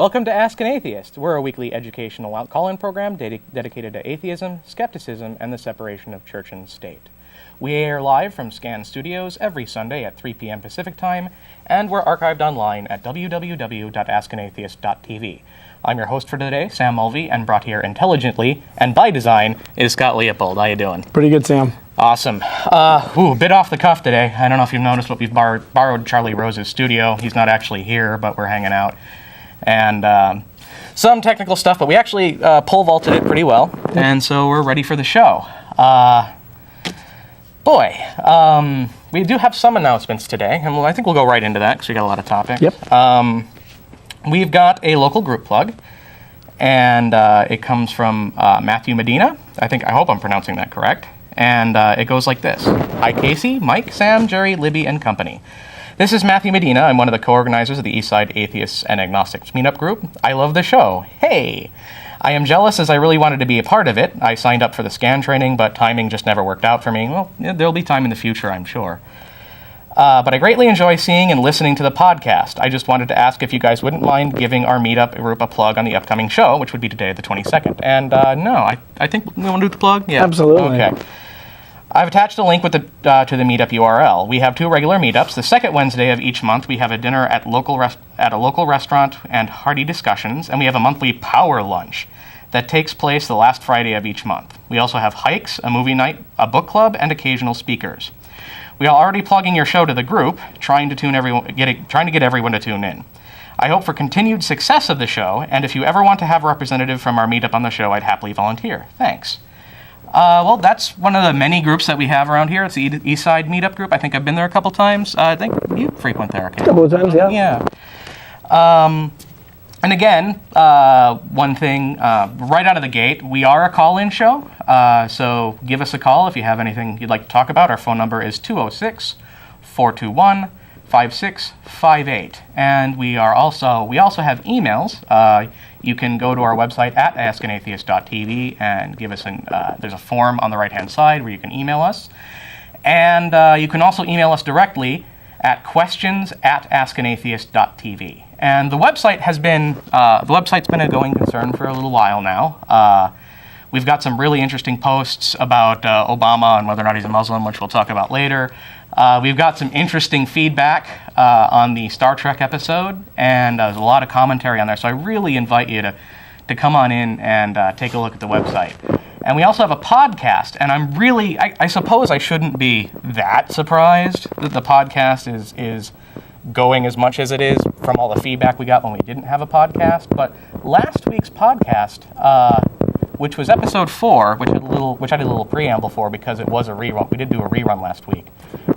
Welcome to Ask an Atheist. We're a weekly educational call-in program dedicated to atheism, skepticism, and the separation of church and state. We air live from SCAN Studios every Sunday at 3 p.m. Pacific Time, and we're archived online at www.askanatheist.tv. I'm your host for today, Sam Mulvey, and brought here intelligently and by design is Scott Leopold. How you doing? Pretty good, Sam. Awesome. A bit off the cuff today. I don't know if you've noticed, but we've borrowed Charlie Rose's studio. He's not actually here, but we're hanging out. And some technical stuff, but we actually pole vaulted it pretty well, and so we're ready for the show. We do have some announcements today, and I think we'll go right into that because we got a lot of topics. Yep. We've got a local group plug, and it comes from Matthew Medina. I hope I'm pronouncing that correct. And it goes like this. Hi, Casey, Mike, Sam, Jerry, Libby, and company. This is Matthew Medina. I'm one of the co-organizers of the Eastside Atheists and Agnostics meetup group. I love the show. Hey! I am jealous as I really wanted to be a part of it. I signed up for the SCAN training, but timing just never worked out for me. Well, there'll be time in the future, I'm sure. But I greatly enjoy seeing and listening to the podcast. I just wanted to ask if you guys wouldn't mind giving our meetup group a plug on the upcoming show, which would be today, the 22nd. And I think we want to do the plug? Yeah. Absolutely. Okay. I've attached a link with to the meetup URL. We have 2 regular meetups. The second Wednesday of each month, we have a dinner at a local restaurant and hearty discussions, and we have a monthly power lunch that takes place the last Friday of each month. We also have hikes, a movie night, a book club, and occasional speakers. We are already plugging your show to the group, trying to get everyone to tune in. I hope for continued success of the show, and if you ever want to have a representative from our meetup on the show, I'd happily volunteer. Thanks. Well, that's one of the many groups that we have around here. It's the Eastside Meetup Group. I think I've been there a couple times. I think you frequent there, okay? A couple of times, yeah. Yeah. And again, one thing, right out of the gate, we are a call-in show. So give us a call if you have anything you'd like to talk about. Our phone number is 206-421-5658. And we also have emails. You can go to our website at askanatheist.tv and give us there's a form on the right-hand side where you can email us. And you can also email us directly at questions@askanatheist.tv. And the website's been a going concern for a little while now. We've got some really interesting posts about Obama and whether or not he's a Muslim, which we'll talk about later. We've got some interesting feedback on the Star Trek episode, and there's a lot of commentary on there. So I really invite you to come on in and take a look at the website. And we also have a podcast, and I'm really, I suppose I shouldn't be that surprised that the podcast is going as much as it is from all the feedback we got when we didn't have a podcast. But last week's podcast, which was episode 4, which I did a little preamble for because it was a rerun. We did do a rerun last week.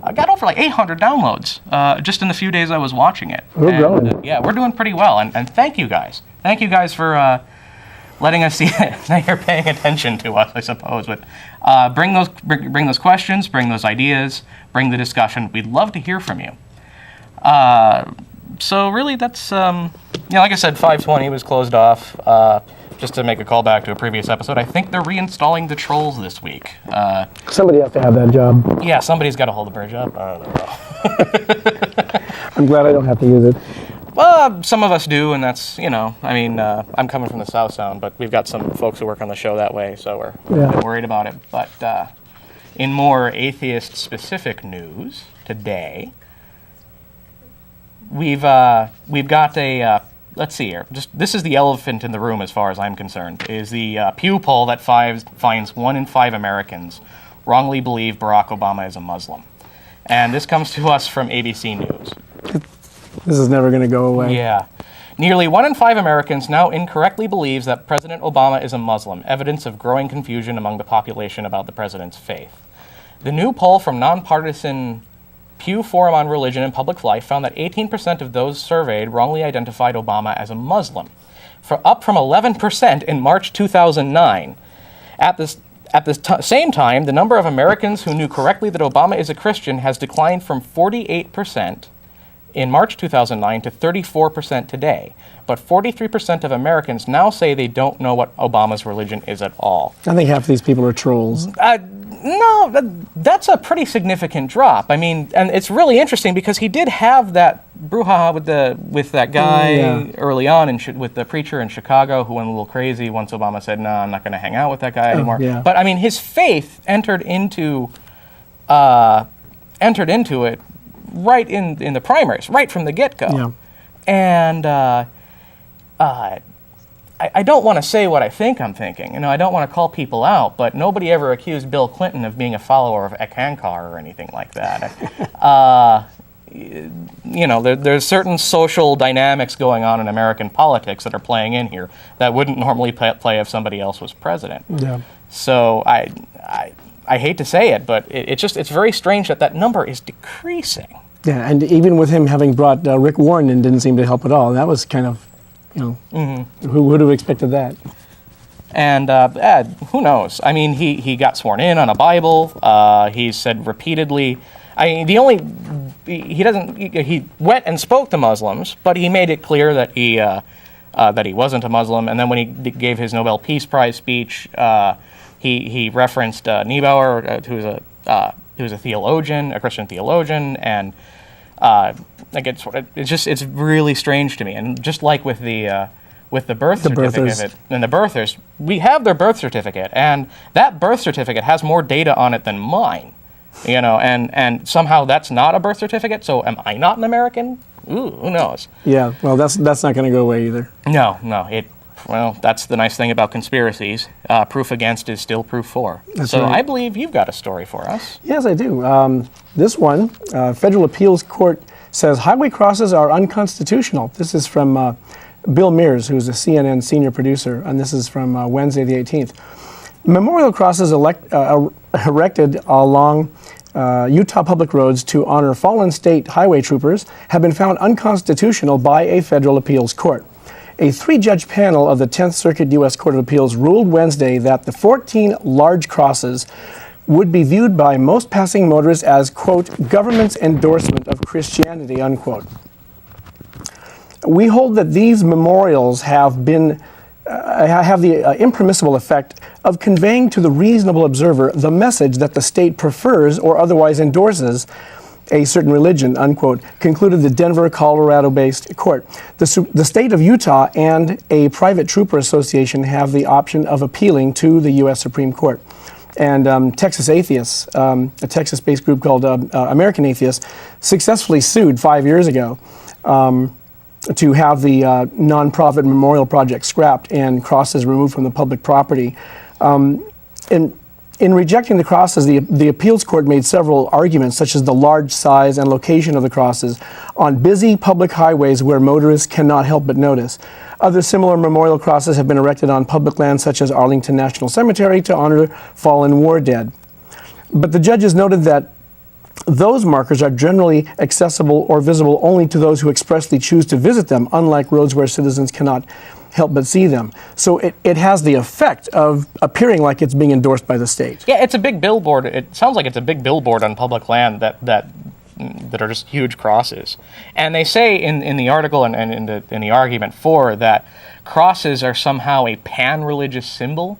I got over like 800 downloads just in the few days I was watching it. We're growing. Yeah, we're doing pretty well. And thank you guys. Thank you guys for letting us see that you're paying attention to us, I suppose. But bring those questions, bring those ideas, bring the discussion. We'd love to hear from you. So really, that's like I said, 520 was closed off. Just to make a callback to a previous episode, I think they're reinstalling the trolls this week. Somebody has to have that job. Yeah, somebody's got to hold the bridge up. I don't know. I'm glad I don't have to use it. Well, some of us do, and that's, I'm coming from the South Sound, but we've got some folks who work on the show that way, so we're a bit worried about it. But in more atheist-specific news today, we've got a... let's see here. This is the elephant in the room as far as I'm concerned, is the Pew poll that finds 1 in 5 Americans wrongly believe Barack Obama is a Muslim. And this comes to us from ABC News. This is never going to go away. Yeah. Nearly 1 in 5 Americans now incorrectly believes that President Obama is a Muslim, evidence of growing confusion among the population about the president's faith. The new poll from nonpartisan Pew Forum on Religion and Public Life found that 18% of those surveyed wrongly identified Obama as a Muslim, up from 11% in March 2009. At the same time, the number of Americans who knew correctly that Obama is a Christian has declined from 48% in March 2009 to 34% today. But 43% of Americans now say they don't know what Obama's religion is at all. I think half of these people are trolls. No, that's a pretty significant drop. I mean, and it's really interesting because he did have that brouhaha with that guy early on, with the preacher in Chicago who went a little crazy once Obama said, "No, I'm not going to hang out with that guy anymore." Yeah. But I mean, his faith entered into it right in the primaries, right from the get-go. Yeah. And I don't want to say what I think I'm thinking. You know, I don't want to call people out, but nobody ever accused Bill Clinton of being a follower of Ekankar or anything like that. You know, there's certain social dynamics going on in American politics that are playing in here that wouldn't normally play if somebody else was president. Yeah. So I hate to say it, but it's very strange that number is decreasing. Yeah, and even with him having brought Rick Warren in, didn't seem to help at all. That was kind of, you know, who would have expected that? And who knows? I mean, he got sworn in on a Bible. He said repeatedly. I mean, he went and spoke to Muslims, but he made it clear that he wasn't a Muslim. And then when he gave his Nobel Peace Prize speech, he referenced Niebauer, who's a theologian, a Christian theologian, and like it's really strange to me. And just like with the birth certificate and the birthers, we have their birth certificate, and that birth certificate has more data on it than mine. You know, and somehow that's not a birth certificate. So am I not an American? Ooh, who knows? Yeah, well, that's not going to go away either. No. Well, that's the nice thing about conspiracies. Proof against is still proof for. That's so right. I believe you've got a story for us. Yes, I do. This one, Federal Appeals Court says highway crosses are unconstitutional. This is from Bill Mears, who's a CNN senior producer, and this is from Wednesday the 18th. Memorial crosses erected along Utah public roads to honor fallen state highway troopers have been found unconstitutional by a federal appeals court. A 3-judge panel of the 10th Circuit U.S. Court of Appeals ruled Wednesday that the 14 large crosses would be viewed by most passing motorists as, quote, government's endorsement of Christianity, unquote. We hold that these memorials have the impermissible effect of conveying to the reasonable observer the message that the state prefers or otherwise endorses a certain religion, unquote, concluded the Denver, Colorado-based court. The state of Utah and a private trooper association have the option of appealing to the U.S. Supreme Court. And Texas Atheists, a Texas-based group called American Atheists, successfully sued 5 years ago to have the nonprofit memorial project scrapped and crosses removed from the public property. In rejecting the crosses, the appeals court made several arguments, such as the large size and location of the crosses on busy public highways where motorists cannot help but notice. Other similar memorial crosses have been erected on public land, such as Arlington National Cemetery, to honor fallen war dead. But the judges noted that those markers are generally accessible or visible only to those who expressly choose to visit them, unlike roads where citizens cannot help but see them. So it has the effect of appearing like it's being endorsed by the state. Yeah, it's a big billboard. It sounds like it's a big billboard on public land that are just huge crosses. And they say in the article and in the argument for that crosses are somehow a pan-religious symbol.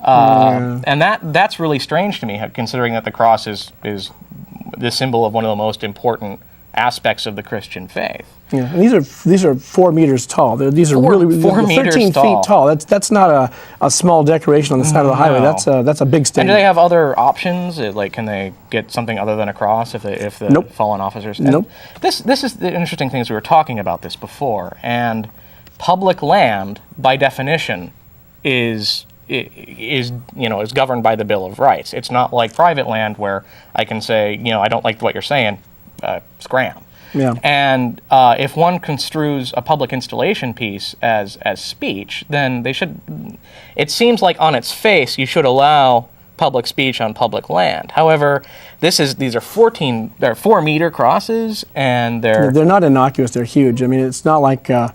And that's really strange to me, considering that the cross is the symbol of one of the most important aspects of the Christian faith. Yeah, and these are 4 meters tall. These are really 4 meters 13 tall. feet tall. That's not a small decoration on the side of the highway. That's a big And statement. do they have other options? Like, can they get something other than a cross if the Nope. fallen officers? Nope. This is the interesting thing is we were talking about this before, and public land by definition is governed by the Bill of Rights. It's not like private land where I can say, I don't like what you're saying, scram. Yeah. And if one construes a public installation piece as speech, then they should. It seems like on its face you should allow public speech on public land. However, these are 4-meter crosses, and they're not innocuous. They're huge. I mean, it's not like a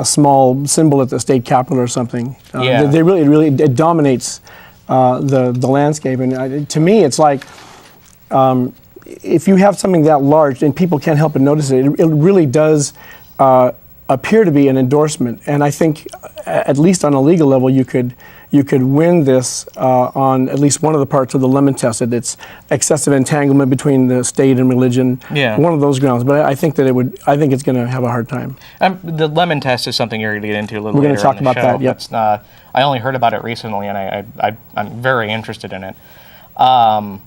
small symbol at the state capitol or something. Yeah. They really it dominates the landscape. And to me, it's like. If you have something that large and people can't help but notice it, it really does appear to be an endorsement. And I think, at least on a legal level, you could you could win this on at least one of the parts of the lemon test. It's excessive entanglement between the state and religion. Yeah. One of those grounds. But I think that I think it's going to have a hard time. The lemon test is something you're going to get into a little We're later. We're going to talk about that. Yep. I only heard about it recently, and I'm very interested in it. But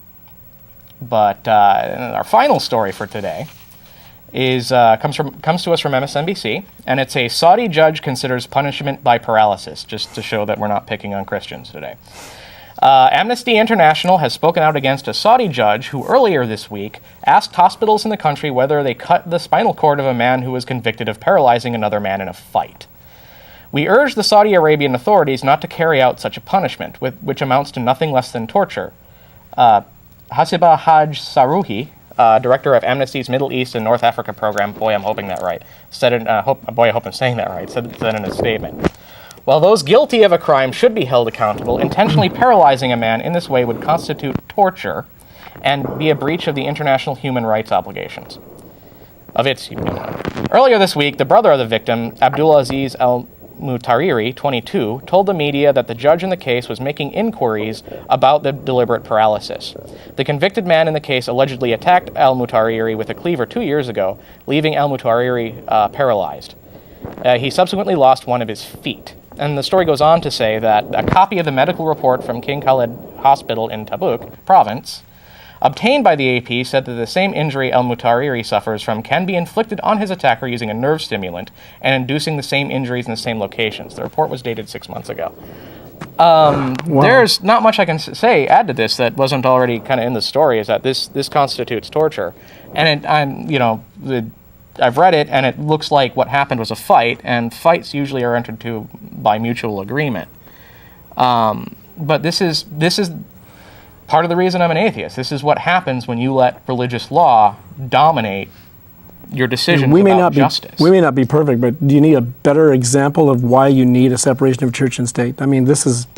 our final story for today is comes to us from MSNBC, and it's a Saudi judge considers punishment by paralysis, just to show that we're not picking on Christians today. Amnesty International has spoken out against a Saudi judge who earlier this week asked hospitals in the country whether they cut the spinal cord of a man who was convicted of paralyzing another man in a fight. We urge the Saudi Arabian authorities not to carry out such a punishment, which amounts to nothing less than torture. Hasiba Haj Saruhi, director of Amnesty's Middle East and North Africa program, boy, I'm hoping that right, I hope I'm saying that right, said in a statement. While those guilty of a crime should be held accountable, intentionally paralyzing a man in this way would constitute torture and be a breach of the international human rights obligations. Earlier this week, the brother of the victim, Abdulaziz Al-Mutariri, 22, told the media that the judge in the case was making inquiries about the deliberate paralysis. The convicted man in the case allegedly attacked Al-Mutariri with a cleaver 2 years ago, leaving Al-Mutariri paralyzed. He subsequently lost one of his feet. And the story goes on to say that a copy of the medical report from King Khalid Hospital in Tabuk province, obtained by the AP, said that the same injury Al-Mutariri suffers from can be inflicted on his attacker using a nerve stimulant and inducing the same injuries in the same locations. The report was dated 6 months ago. Wow. There's not much I can add to this that wasn't already kind of in the story, is that this constitutes torture. And I've read it, and it looks like what happened was a fight, and fights usually are entered into by mutual agreement. But this is part of the reason I'm an atheist. This is what happens when you let religious law dominate your decisions about justice. We may not be perfect, but do you need a better example of why you need a separation of church and state? I mean, this is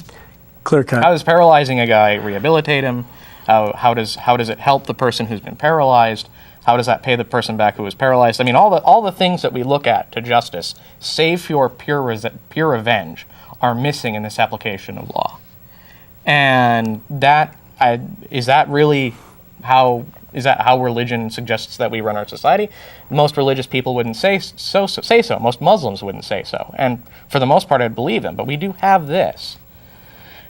clear cut. How does paralyzing a guy rehabilitate him? How does it help the person who's been paralyzed? How does that pay the person back who was paralyzed? I mean, all the things that we look at to justice, save for pure revenge, are missing in this application of law. And is that how religion suggests that we run our society? Most religious people wouldn't say so. Most Muslims wouldn't say so. And for the most part, I'd believe them. But we do have this.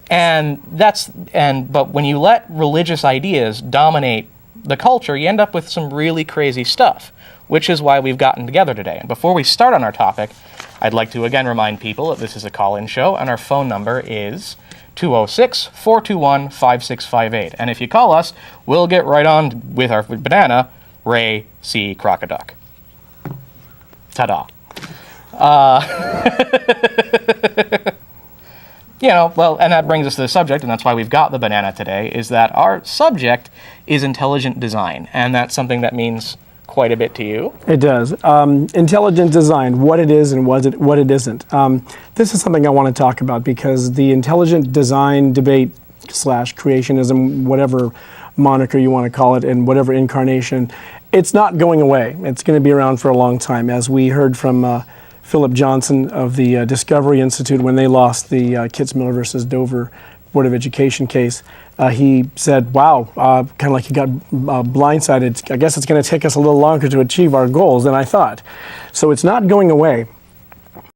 But when you let religious ideas dominate the culture, you end up with some really crazy stuff, which is why we've gotten together today. And before we start on our topic, I'd like to again remind people that this is a call-in show, and our phone number is 206-421-5658. And if you call us, we'll get right on with our banana, Ray C. Crocoduck. Ta-da. And that brings us to the subject, and that's why we've got the banana today, is that our subject is intelligent design, and that's something that means quite a bit to you. It does. Intelligent design, what it is and what it isn't. This is something I want to talk about because the intelligent design debate / creationism, whatever moniker you want to call it, and whatever incarnation, it's not going away. It's going to be around for a long time. As we heard from Philip Johnson of the Discovery Institute when they lost the Kitzmiller versus Dover Board of Education case, he said, wow, kind of like he got blindsided. I guess it's going to take us a little longer to achieve our goals than I thought. So it's not going away.